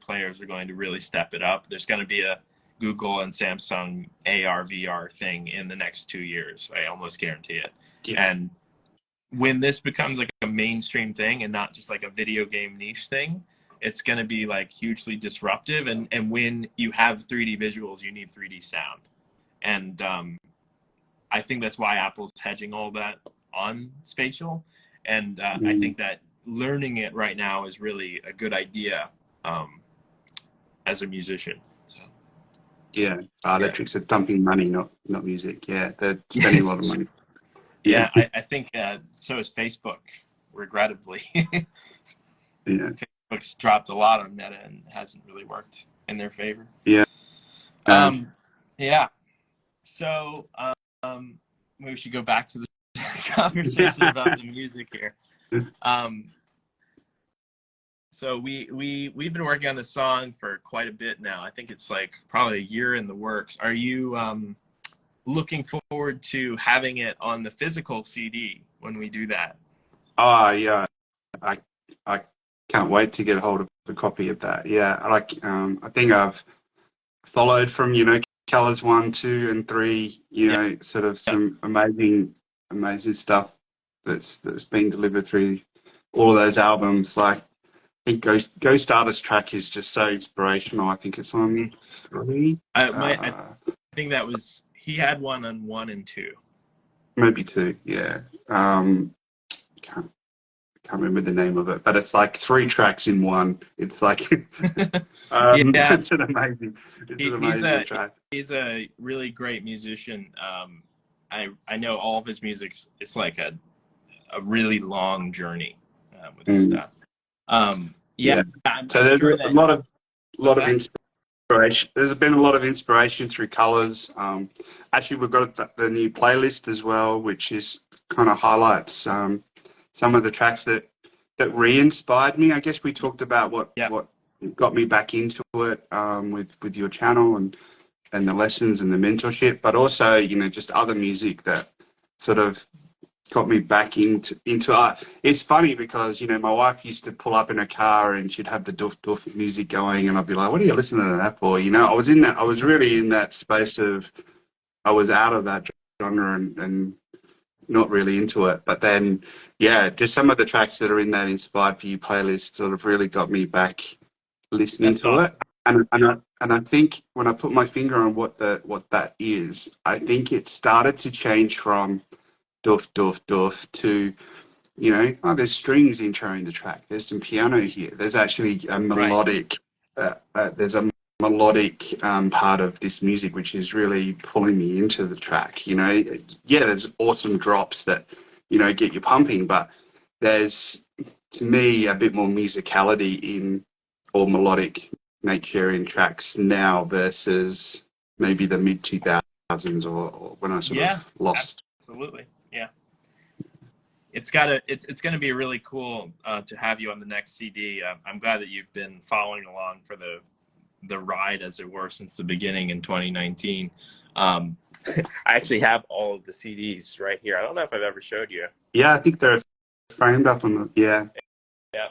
players are going to really step it up. There's going to be a Google and Samsung AR VR thing in the next 2 years. I almost guarantee it. Yeah. And when this becomes like a mainstream thing and not just like a video game niche thing, it's going to be like hugely disruptive. And when you have 3D visuals, you need 3D sound. And I think that's why Apple's hedging all that on spatial. And I think that learning it right now is really a good idea as a musician. So. Yeah, Electrics are dumping money, not music. Yeah, they're spending a lot of money. Yeah, I think so is Facebook, regrettably. Yeah. Facebook's dropped a lot on Meta and hasn't really worked in their favor. Yeah. Yeah. So maybe we should go back to the conversation about the music here. So we've been working on this song for quite a bit now. I think it's like probably a year in the works. Are you looking forward to having it on the physical CD when we do that? Oh yeah, I can't wait to get a hold of a copy of that. Yeah, I think I've followed from Colors 1, 2, and 3. Sort of some amazing stuff that's being delivered through all of those albums. Like, I think Ghost Artist track is just so inspirational. I think it's on 3. I think that was, he had one on 1 and 2. Maybe 2. Yeah. Can't remember the name of it, but it's like 3 tracks in one. It's like it's an amazing track. He's a really great musician. I know all of his music. It's like a really long journey with his stuff. So there's a lot of inspiration. There's been a lot of inspiration through Colors. Actually, we've got the new playlist as well, which is kind of highlights some of the tracks that re-inspired me. I guess we talked about what got me back into it with your channel and the lessons and the mentorship, but also just other music that sort of got me back into art. It's funny because, you know, my wife used to pull up in a car and she'd have the doof doof music going, and I'd be like, what are you listening to that for? You know, I was really in that space of, I was out of that genre and not really into it. But then, yeah, just some of the tracks that are in that Inspired for You playlist sort of really got me back listening That's to it. awesome. And I think when I put my finger on what that is, I think it started to change from doof doof doof to, you know, oh, there's strings introing the track. There's some piano here. There's actually a Right. melodic. There's a melodic part of this music which is really pulling me into the track. You know, yeah, there's awesome drops that, you know, get you pumping, but there's, to me, a bit more musicality in, or melodic nature in tracks now versus maybe the mid 2000s, or when I sort Yeah, of lost. absolutely. Yeah. It's gonna be really cool to have you on the next CD. I'm glad that you've been following along for the ride, as it were, since the beginning in 2019. I actually have all of the CDs right here. I don't know if I've ever showed you. Yeah, I think they're framed up on the, yeah. Yeah,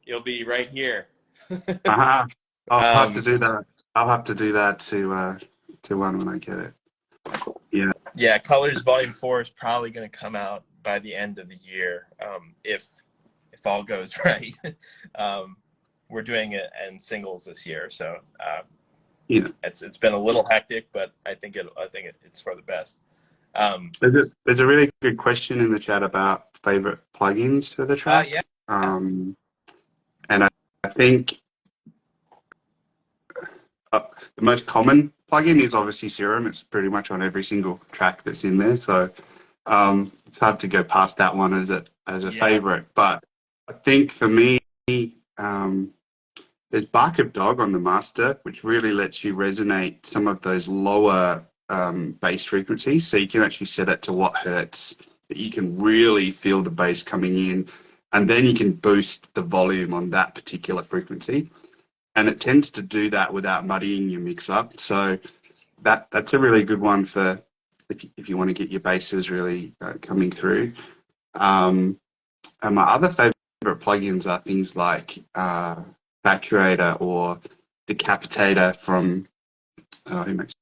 you'll be right here. Uh-huh. I'll have to um, do that. I'll have to do that to one when I get it. Yeah. yeah, Colors Volume 4 is probably going to come out by the end of the year, if all goes right. We're doing it in singles this year, so Yeah. it's been a little hectic, but I think it's for the best. There's a really good question in the chat about favorite plugins for the track. Yeah. And I think the most common plugin is obviously Serum. It's pretty much on every single track that's in there. So it's hard to go past that one as a favorite. But I think for me, there's Bark of Dog on the master, which really lets you resonate some of those lower bass frequencies. So you can actually set it to what hertz that you can really feel the bass coming in. And then you can boost the volume on that particular frequency. And it tends to do that without muddying your mix up. So that's a really good one for if you want to get your basses really coming through. And my other favorite plugins are things like Facturator or Decapitator from, who makes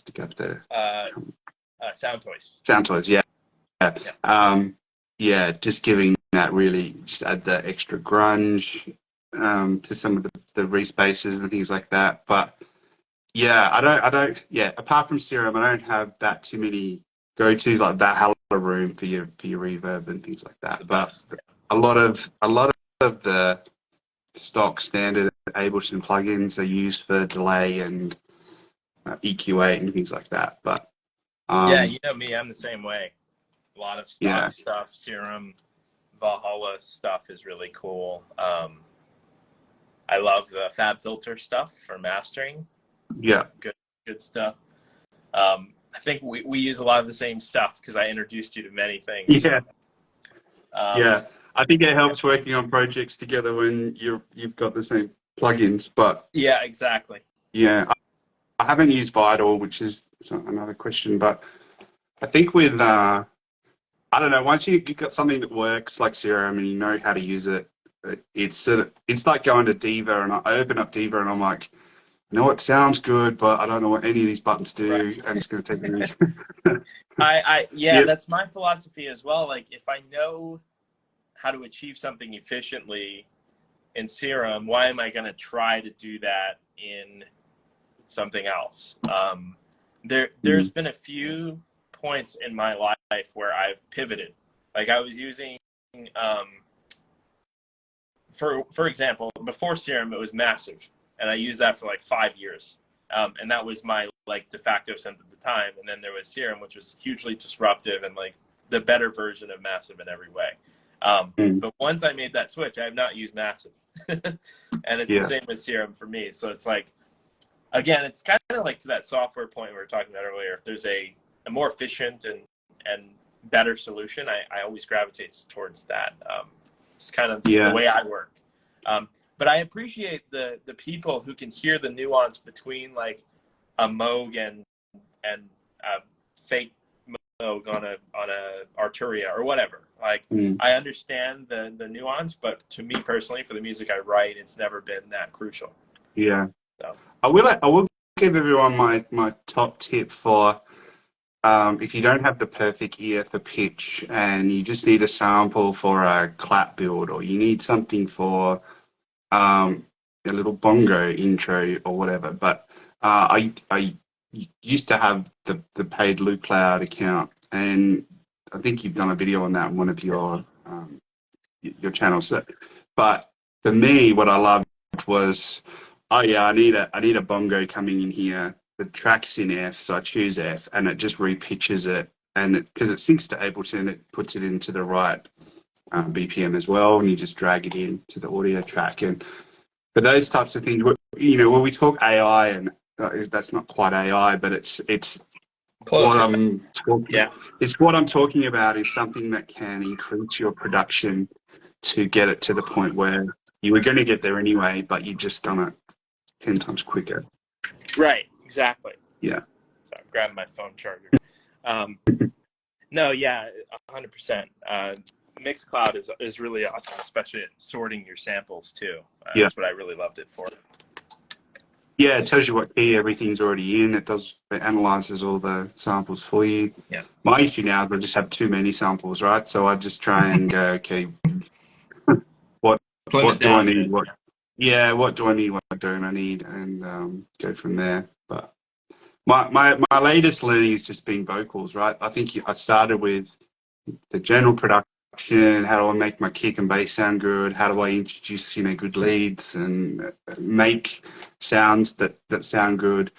Decapitator? Sound Toys. Sound Toys, yeah. Yeah, just giving that really, just add the extra grunge to some of the respaces and things like that. But yeah, yeah, apart from Serum, I don't have that too many go-tos like Valhalla Room for your reverb and things like that. But a lot of the stock standard Ableton plugins are used for delay and EQ8 and things like that. But yeah, you know me, I'm the same way. A lot of stock stuff, Serum, Valhalla stuff is really cool. I love the Fab Filter stuff for mastering. Yeah, good stuff. I think we use a lot of the same stuff because I introduced you to many things. Yeah, yeah. I think it helps working on projects together when you've got the same plugins. But yeah, exactly. Yeah, I haven't used Vital, which is another question. But I think with I don't know, once you've got something that works like Serum and you know how to use it, it's like going to Diva, and I open up Diva and I'm like, you know what, sounds good, but I don't know what any of these buttons do, and it's going to take me. Yeah, that's my philosophy as well. Like, if I know how to achieve something efficiently in Serum, why am I going to try to do that in something else? There's been a few points in my life where I've pivoted. Like, I was using, for example, before Serum, it was Massive, and I used that for like 5 years. And that was my like de facto synth at the time. And then there was Serum, which was hugely disruptive and like the better version of Massive in every way. But once I made that switch, I have not used Massive. And it's the same with Serum for me. So it's like, again, it's kind of like to that software point we were talking about earlier. If there's a more efficient and better solution, I always gravitate towards that. It's kind of the way I work. But I appreciate the people who can hear the nuance between like a Moog and fake on a Arturia or whatever. Like, I understand the nuance, but to me personally, for the music I write, it's never been that crucial. Yeah. So I will give everyone my top tip for if you don't have the perfect ear for pitch and you just need a sample for a clap build, or you need something for a little bongo intro or whatever. But I used to have the paid Loop Cloud account, and I think you've done a video on that on one of your channels. But for me, what I loved was, oh yeah, I need a bongo coming in here. The track's in F, so I choose F, and it just repitches it, and because it syncs to Ableton, it puts it into the right BPM as well, and you just drag it into the audio track. And for those types of things, you know, when we talk AI, and that's not quite AI, but it's close. what I'm talking. Yeah. It's what I'm talking about is something that can increase your production to get it to the point where you were going to get there anyway, but you just done it 10 times quicker. Right. Exactly. Yeah. So I'm grabbing my phone charger. No, yeah, 100%. Mixcloud is really awesome, especially at sorting your samples too. Yeah. That's what I really loved it for. Yeah, it tells you what key everything's already in. It analyzes all the samples for you. Yeah. My issue now is I just have too many samples, right? So I just try and go, okay, what do I need? What do I need? What don't I need? And go from there. But my latest learning has just been vocals, right? I think I started with the general production. How do I make my kick and bass sound good? How do I introduce, you know, good leads and make sounds that sound good?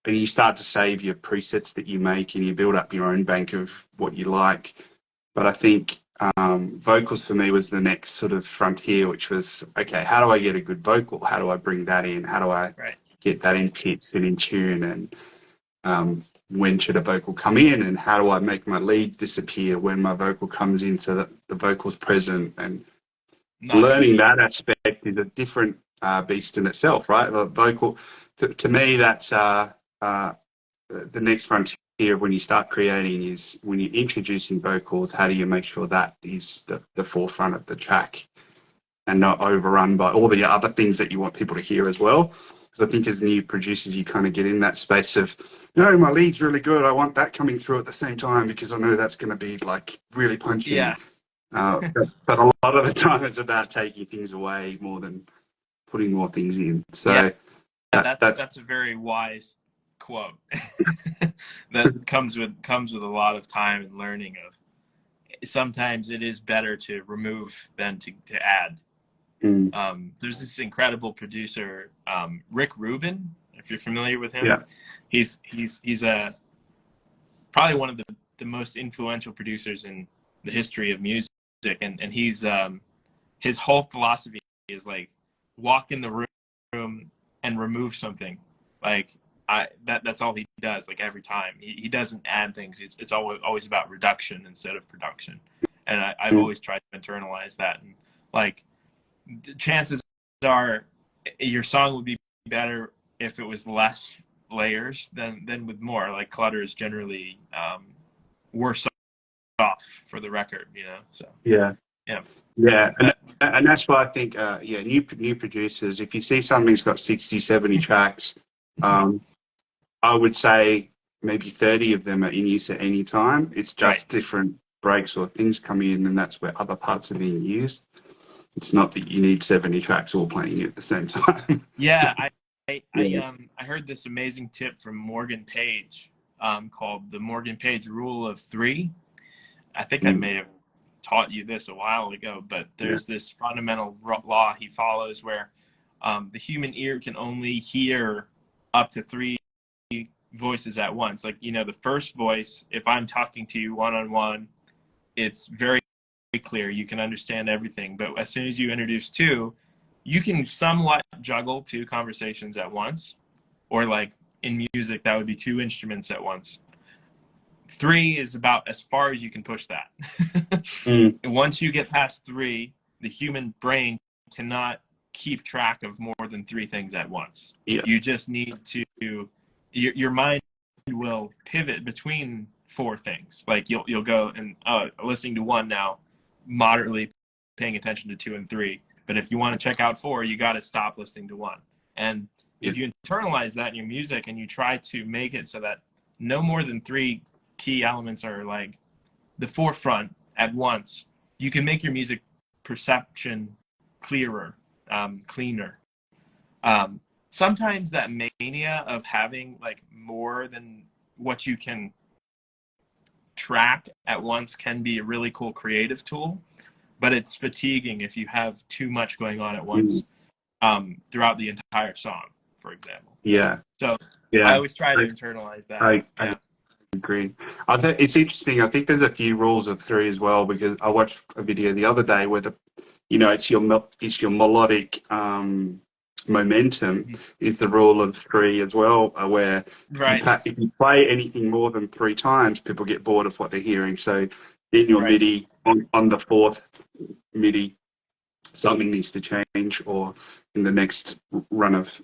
And you start to save your presets that you make, and you build up your own bank of what you like. But I think vocals for me was the next sort of frontier, which was, okay, how do I get a good vocal? How do I bring that in? How do I get that in pitch and in tune? And when should a vocal come in, and how do I make my lead disappear when my vocal comes in so that the vocal's present? And learning that aspect is a different beast in itself, right? The vocal, to me, that's the next frontier when you start creating is when you're introducing vocals, how do you make sure that is the forefront of the track and not overrun by all the other things that you want people to hear as well? Because I think as new producers, you kind of get in that space of, no, my lead's really good. I want that coming through at the same time because I know that's going to be like really punchy. Yeah. But a lot of the time it's about taking things away more than putting more things in. So that's a very wise quote that comes with a lot of time and learning of. Sometimes it is better to remove than to add. There's this incredible producer, Rick Rubin, if you're familiar with him. Yeah. He's probably one of the most influential producers in the history of music, and he's his whole philosophy is like walk in the room and remove something. Like that's all he does, like every time. He doesn't add things. It's always about reduction instead of production. And I've always tried to internalize that. And like, chances are your song would be better if it was less layers than with more. Like, clutter is generally worse off for the record, you know. So yeah, and that's why I think new producers, if you see something's got 60, 70 tracks, I would say maybe 30 of them are in use at any time. It's just different breaks or things come in, and that's where other parts are being used. It's not that you need 70 tracks all playing at the same time. Yeah, I heard this amazing tip from Morgan Page called the Morgan Page Rule of 3. I think I may have taught you this a while ago, but there's this fundamental law he follows where the human ear can only hear up to 3 voices at once. Like, you know, the first voice, if I'm talking to you one-on-one, it's very clear. You can understand everything. But as soon as you introduce 2, you can somewhat juggle 2 conversations at once. Or like in music, that would be 2 instruments at once. 3 is about as far as you can push that. And once you get past 3, the human brain cannot keep track of more than 3 things at once. You just need to, your mind will pivot between 4 things. Like you'll go and listening to 1 now, moderately paying attention to 2 and 3. But if you want to check out 4, you got to stop listening to 1. And if you internalize that in your music and you try to make it so that no more than 3 key elements are like the forefront at once, you can make your music perception clearer, cleaner. Sometimes that mania of having like more than what you can track at once can be a really cool creative tool, but it's fatiguing if you have too much going on at once throughout the entire song, for example. Yeah. So yeah, I always try to internalize that. I agree. It's interesting. I think there's a few rules of 3 as well, because I watched a video the other day where it's your melodic momentum is the rule of 3 as well, where if you play anything more than 3 times, people get bored of what they're hearing. So in your MIDI, on the 4th MIDI, something needs to change, or in the next run of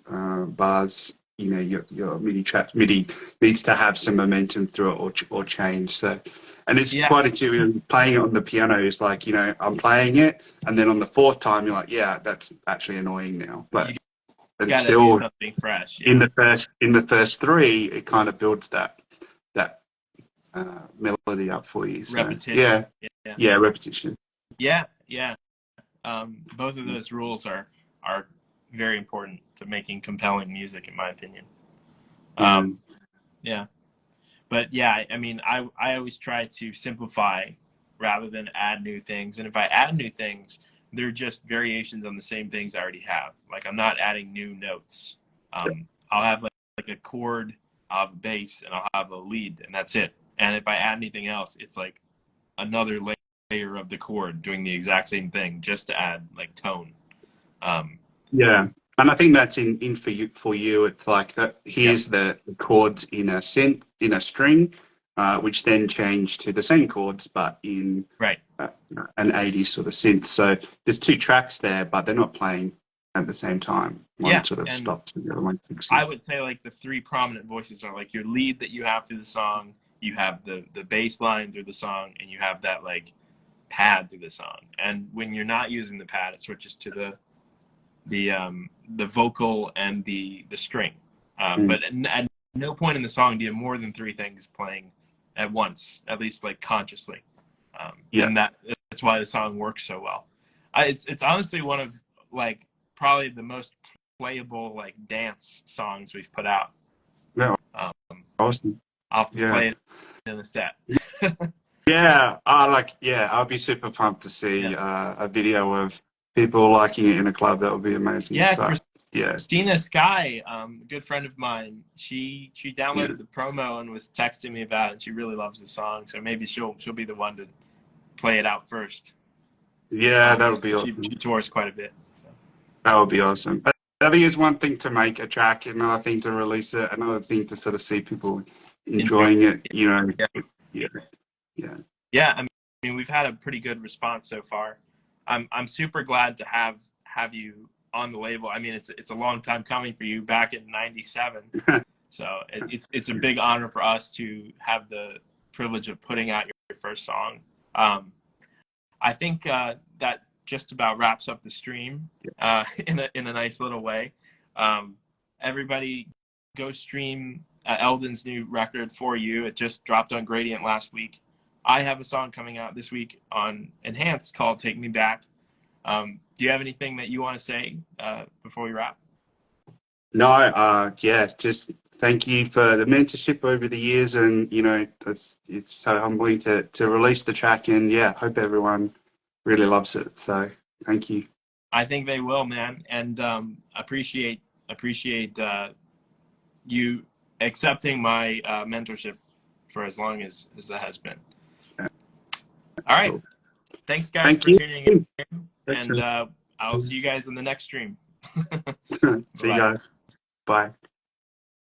bars, your MIDI needs to have some momentum through it or change. So, and it's quite intuitive. Playing it on the piano is like, I'm playing it, and then on the 4th time, you're like, yeah, that's actually annoying now. But until something fresh. In the first 3, it kind of builds that melody up for you. So, repetition. Yeah, repetition. Yeah. Both of those rules are very important to making compelling music, in my opinion. But yeah, I mean, I always try to simplify rather than add new things. And if I add new things, they're just variations on the same things I already have. Like, I'm not adding new notes. I'll have like a chord, I'll have a bass, and I'll have a lead, and that's it. And if I add anything else, it's like another layer of the chord doing the exact same thing, just to add like tone. Yeah, and I think that's in for you. It's like that. Here's the chords in a string, which then change to the same chords, but in an 80s sort of synth. So there's 2 tracks there, but they're not playing at the same time. One sort of stops and the other one kicks in. I would say like the 3 prominent voices are like your lead that you have through the song, you have the bass line through the song, and you have that like pad through the song. And when you're not using the pad, it switches to the vocal and the string. But at no point in the song do you have more than 3 things playing at once, at least like consciously. And that's why the song works so well. It's honestly one of like probably the most playable like dance songs we've put out. Yeah, awesome. I'll have to play it in the set. I'll be super pumped to see a video of people liking it in a club. That would be amazing. Christina Sky, a good friend of mine, she downloaded the promo and was texting me about it, and she really loves the song, so maybe she'll be the one to play it out first. That would be awesome. She tours quite a bit, so. That would be awesome. I think it's one thing to make a track, another thing to release it, another thing to sort of see people enjoying it. I mean, we've had a pretty good response so far. I'm super glad to have you on the label. I mean, it's a long time coming for you, back in '97. So it's a big honor for us to have the privilege of putting out your first song. I think that just about wraps up the stream in a nice little way. Everybody go stream ELDEN's new record, For You. It just dropped on Graydient last week. I have a song coming out this week on Enhanced called Take Me Back. Do you have anything that you want to say before we wrap? No, just thank you for the mentorship over the years, and it's so humbling to release the track, and hope everyone really loves it. So thank you. I think they will, man, and appreciate you accepting my mentorship for as long as that has been. All right. Cool. Thanks, guys, for tuning in. And I'll see you guys in the next stream. See you guys. Bye.